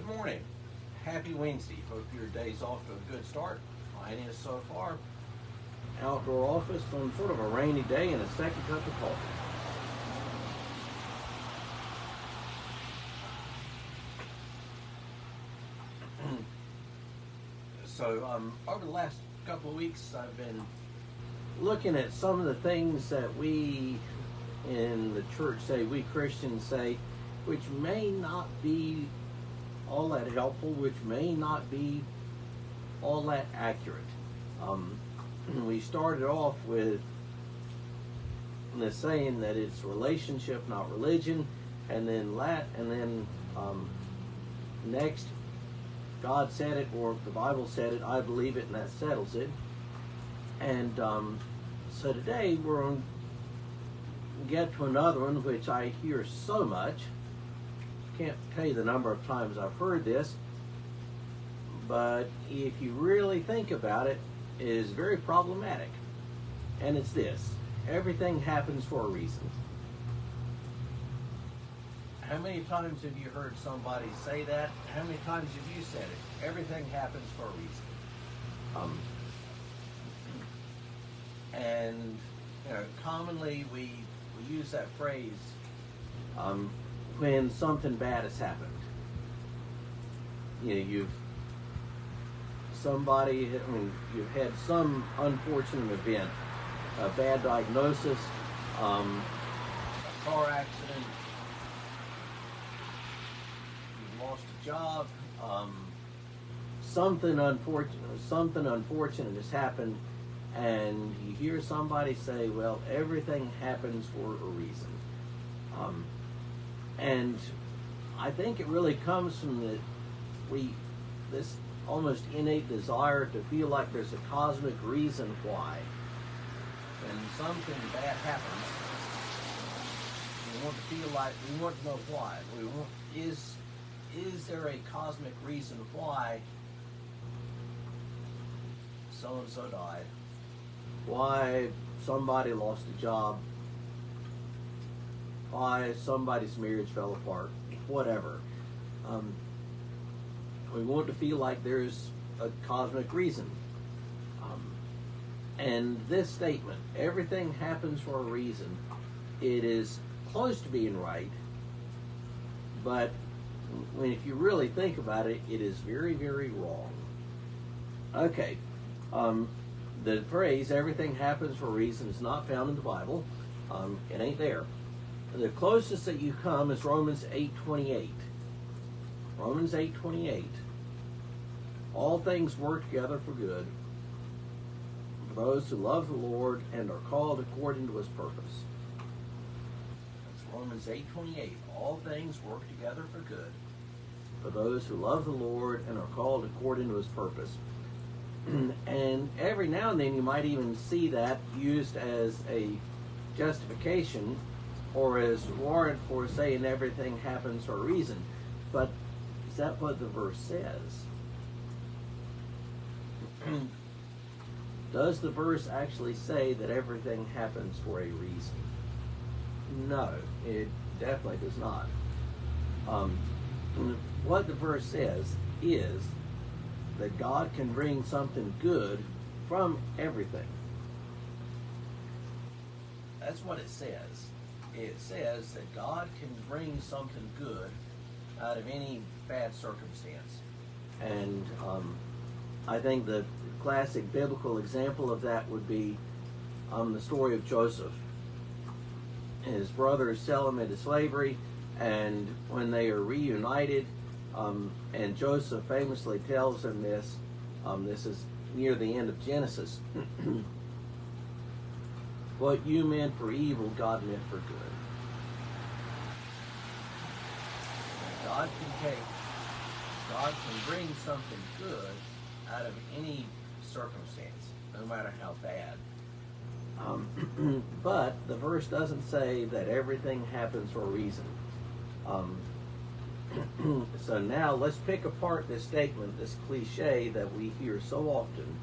Good morning. Happy Wednesday. Hope your day's off to a good start. Mine is so far. Outdoor office on sort of a rainy day and a second cup of coffee. So over the last couple of weeks, I've been looking at some of the things that we in the church say, we Christians say, which may not be all that helpful, which may not be all that accurate. We started off with the saying that it's relationship, not religion, and then next, God said it, or the Bible said it, I believe it, and that settles it. And so today we're going to get to another one which I hear so much. Can't tell you the number of times I've heard this, but if you really think about it, it is very problematic. And it's this: everything happens for a reason. How many times have you heard somebody say that? How many times have you said it? Everything happens for a reason. And commonly we use that phrase when something bad has happened. You've had some unfortunate event, a bad diagnosis, a car accident, you've lost a job, something unfortunate has happened, and you hear somebody say, well, everything happens for a reason. And I think it really comes from this almost innate desire to feel like there's a cosmic reason why. When something bad happens, we want to feel like, we want to know why. Is there a cosmic reason why so-and-so died? Why somebody lost a job? Why somebody's marriage fell apart? Whatever. We want to feel like there's a cosmic reason. And this statement, everything happens for a reason, it is close to being right, but if you really think about it, it is very, very wrong. Okay, the phrase, everything happens for a reason, is not found in the Bible. It ain't there. The closest that you come is Romans 8:28. Romans 8:28. All things work together for good for those who love the Lord and are called according to his purpose. That's Romans 8:28. All things work together for good for those who love the Lord and are called according to his purpose. And every now and then you might even see that used as a justification or as warrant for saying everything happens for a reason. But is that what the verse says? Does the verse actually say that everything happens for a reason? No, it definitely does not. What the verse says is that God can bring something good from everything. That's what it says. It says that God can bring something good out of any bad circumstance. And I think the classic biblical example of that would be the story of Joseph. His brothers sell him into slavery, and when they are reunited, and Joseph famously tells him this, this is near the end of Genesis, what you meant for evil, God meant for good. God can bring something good out of any circumstance, no matter how bad. But the verse doesn't say that everything happens for a reason. So now let's pick apart this statement, this cliche that we hear so often.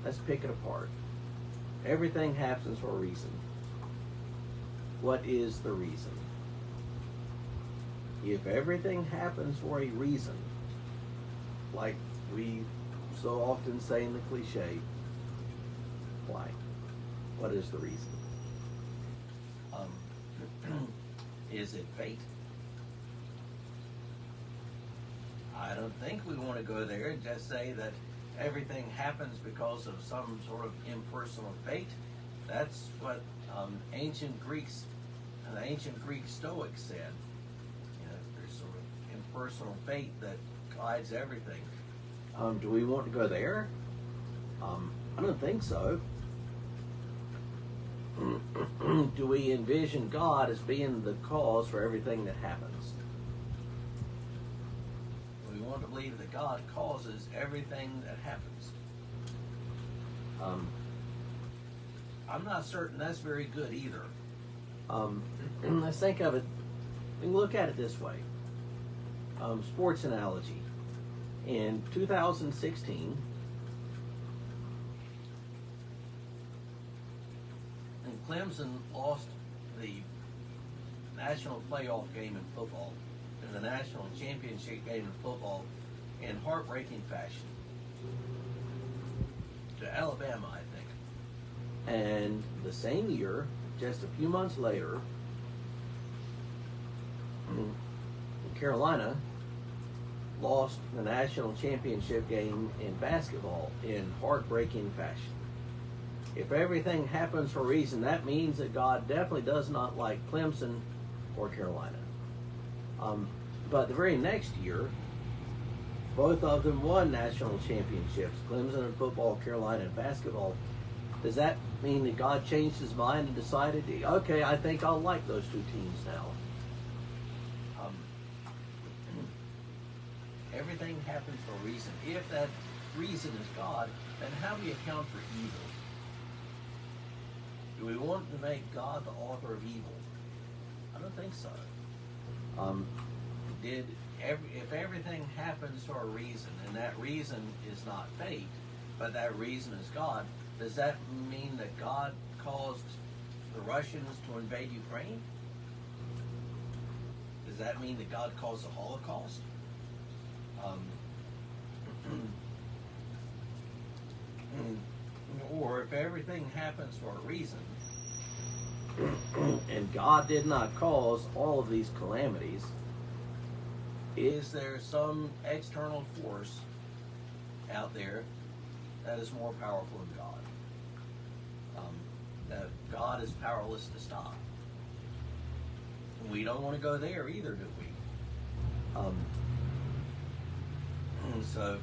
Let's pick it apart. Everything happens for a reason. What is the reason? if everything happens for a reason, like we so often say in the cliche, why? What is the reason? Is it fate? I don't think we want to go there and just say that everything happens because of some sort of impersonal fate. That's what the ancient Greek Stoics said. You know, there's sort of impersonal fate that guides everything. Do we want to go there? I don't think so. Do we envision God as being the cause for everything that happens? We want to believe that God causes everything that happens. I'm not certain that's very good either. Let's think of it. We can look at it this way. Sports analogy. In 2016, Clemson lost the national playoff game in football, and the national championship game in football, in heartbreaking fashion to Alabama, I think. And the same year, just a few months later, Carolina lost the national championship game in basketball in heartbreaking fashion. If everything happens for a reason, that means that God definitely does not like Clemson or Carolina. But the very next year, both of them won national championships, Clemson in football, Carolina in basketball. Does that mean that God changed his mind and decided, okay, I think I'll like those two teams now? Everything happens for a reason. If that reason is God, then how do we account for evil? Do we want to make God the author of evil? I don't think so. If everything happens for a reason, and that reason is not fate, but that reason is God, does that mean that God caused the Russians to invade Ukraine? Does that mean that God caused the Holocaust? Or if everything happens for a reason, and God did not cause all of these calamities, is there some external force out there that is more powerful than God? That God is powerless to stop. We don't want to go there either, do we? So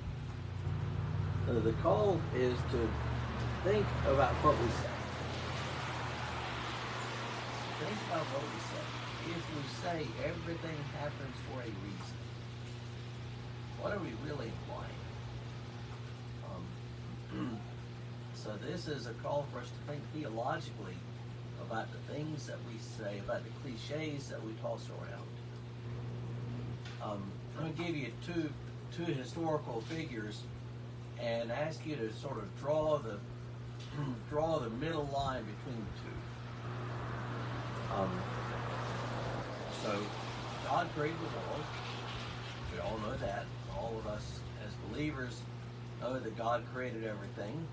the call is to think about what we say. Think about what we say. If we say everything happens for a reason, what are we really implying? So this is a call for us to think theologically about the things that we say, about the cliches that we toss around. I'm going to give you two historical figures and ask you to sort of draw the middle line between the two. So God created the world. We all know that. All of us as believers know that God created everything.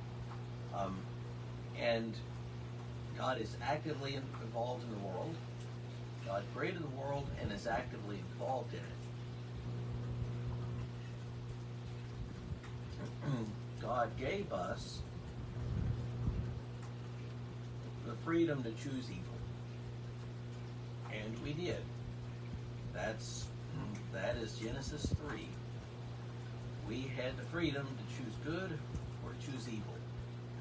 And God is actively involved in the world. God created the world and is actively involved in it. God gave us the freedom to choose evil. And we did. That is Genesis 3. We had the freedom to choose good or choose evil.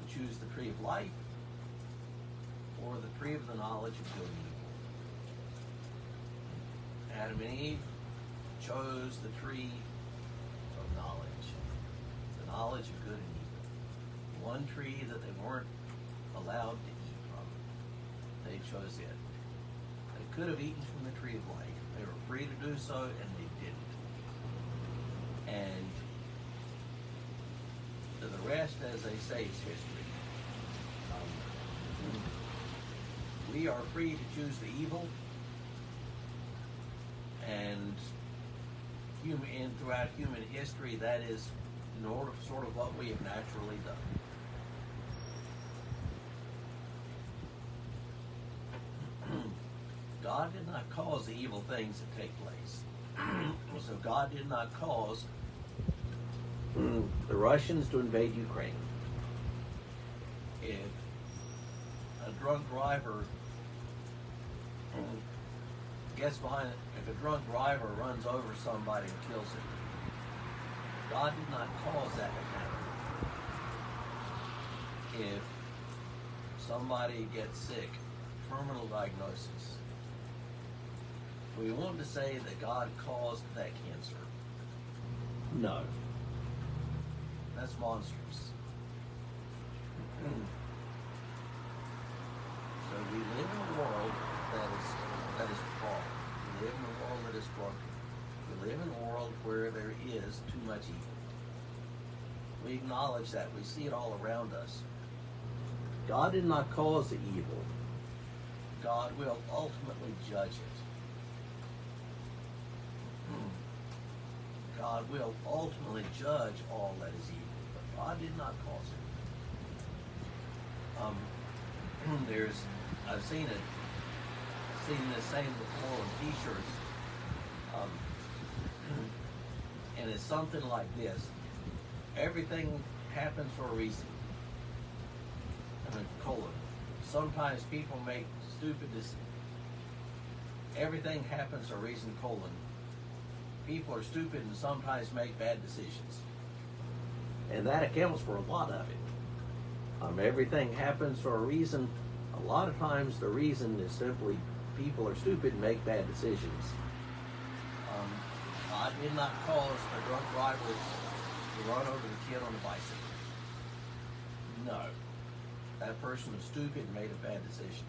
To choose the tree of life or the tree of the knowledge of good and evil. Adam and Eve chose the tree of knowledge. The knowledge of good and evil. One tree that they weren't allowed to eat from. They chose it. They could have eaten from the tree of life. They were free to do so, and they didn't. And the rest, as they say, is history. We are free to choose the evil, and throughout human history, that is sort of what we have naturally done. God did not cause the evil things to take place. So God did not cause the Russians to invade Ukraine. If a drunk driver gets behind, if a drunk driver runs over somebody and kills him, God did not cause that to happen. If somebody gets sick, terminal diagnosis, we want to say that God caused that cancer. No. That's monstrous. So we live in a world that is wrong. We live in a world that is broken. We live in a world where there is too much evil. We acknowledge that. We see it all around us. God did not cause the evil. God will ultimately judge it. God will ultimately judge all that is evil, but God did not cause it. I've seen this saying before on T-shirts, and it's something like this: everything happens for a reason. Colon. Sometimes people make stupid decisions. Everything happens for a reason. Colon. People are stupid and sometimes make bad decisions. And that accounts for a lot of it. Everything happens for a reason. A lot of times the reason is simply people are stupid and make bad decisions. God did not cause the drunk driver to run over the kid on the bicycle. No. That person was stupid and made a bad decision.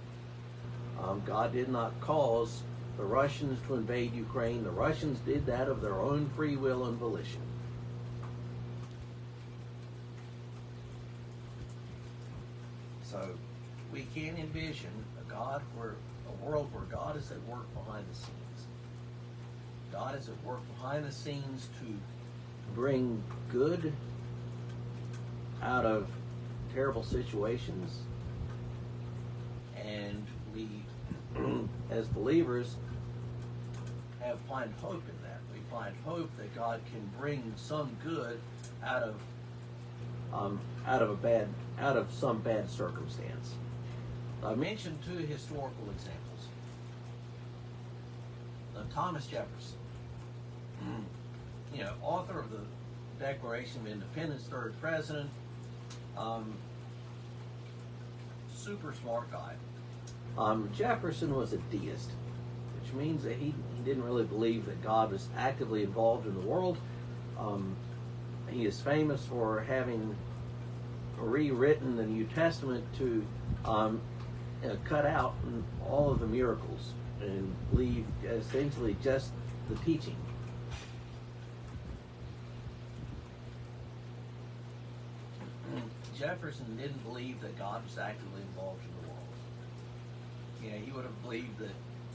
God did not cause the Russians to invade Ukraine. The Russians did that of their own free will and volition. So we can envision a world where God is at work behind the scenes. God is at work behind the scenes to bring good out of terrible situations, and we, as believers, find hope in that. We find hope that God can bring some good out of some bad circumstance. I mentioned two historical examples. Thomas Jefferson, author of the Declaration of Independence, third president, super smart guy. Jefferson was a deist, which means that he didn't really believe that God was actively involved in the world. He is famous for having rewritten the New Testament to cut out all of the miracles and leave essentially just the teaching. Jefferson didn't believe that God was actively involved in the world. He would have believed that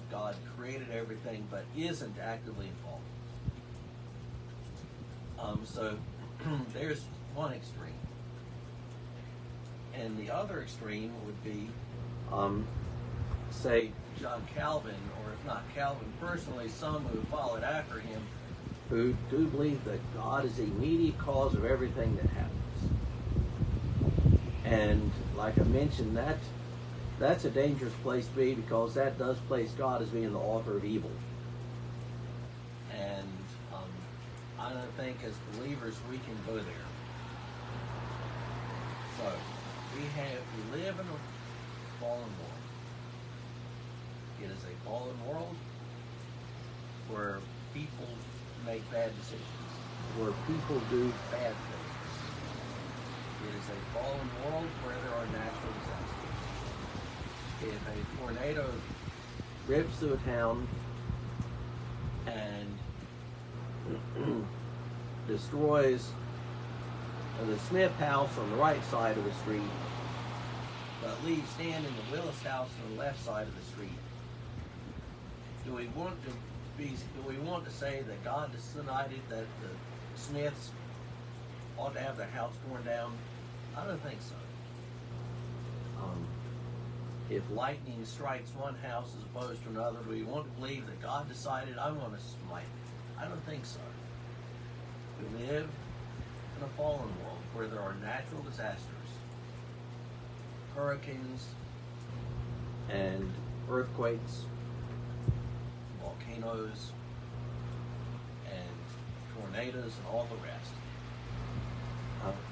God created everything but isn't actively involved. So there's one extreme. And the other extreme would be, say, John Calvin, or if not Calvin personally, some who followed after him, who do believe that God is the immediate cause of everything that happens. And like I mentioned, that's a dangerous place to be, because that does place God as being the author of evil. And I don't think as believers we can go there. So we live in a fallen world. It is a fallen world where people make bad decisions, where people do bad things. It is a fallen world where there are natural disasters. If a tornado rips through a town and destroys the Smith house on the right side of the street, but leaves standing the Willis house on the left side of the street, do we want to we want to say that God decided that the Smiths ought to have their house torn down? I don't think so. If lightning strikes one house as opposed to another, do we want to believe that God decided, I'm going to smite it? I don't think so. We live in a fallen world where there are natural disasters, hurricanes, and earthquakes, volcanoes, and tornadoes, and all the rest.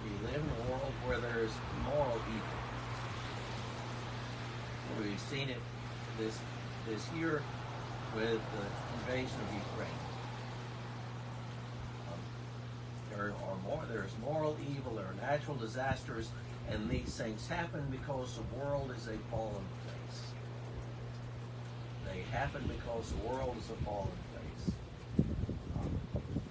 We live in a world where there is moral evil. We've seen it this year with the invasion of Ukraine. There's moral evil, there are natural disasters, and these things happen because the world is a fallen place. They happen because the world is a fallen place.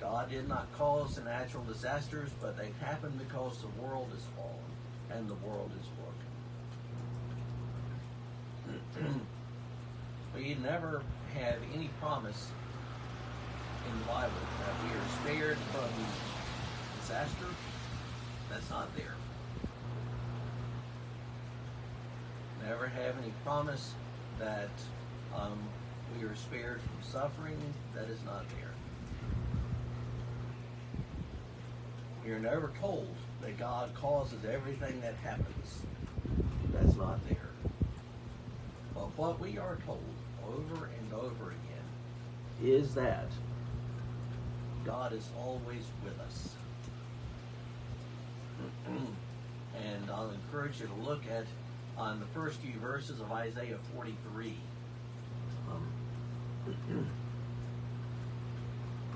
God did not cause the natural disasters, but they happen because the world is fallen and the world is broken. We never have any promise in the Bible that we are spared from disaster. That's not there. Never have any promise that we are spared from suffering. That is not there. We are never told that God causes everything that happens. That's not there. But what we are told over and over again is that God is always with us. And I'll encourage you to look at on the first few verses of Isaiah 43.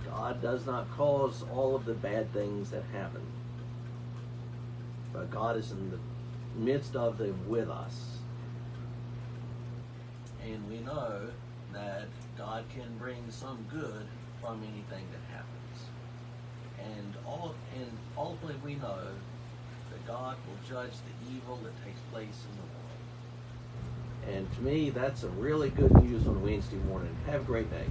God does not cause all of the bad things that happen, but God is in the midst of them with us. And we know that God can bring some good from anything that happens. And ultimately we know that God will judge the evil that takes place in the world. And to me, that's a really good news on Wednesday morning. Have a great day.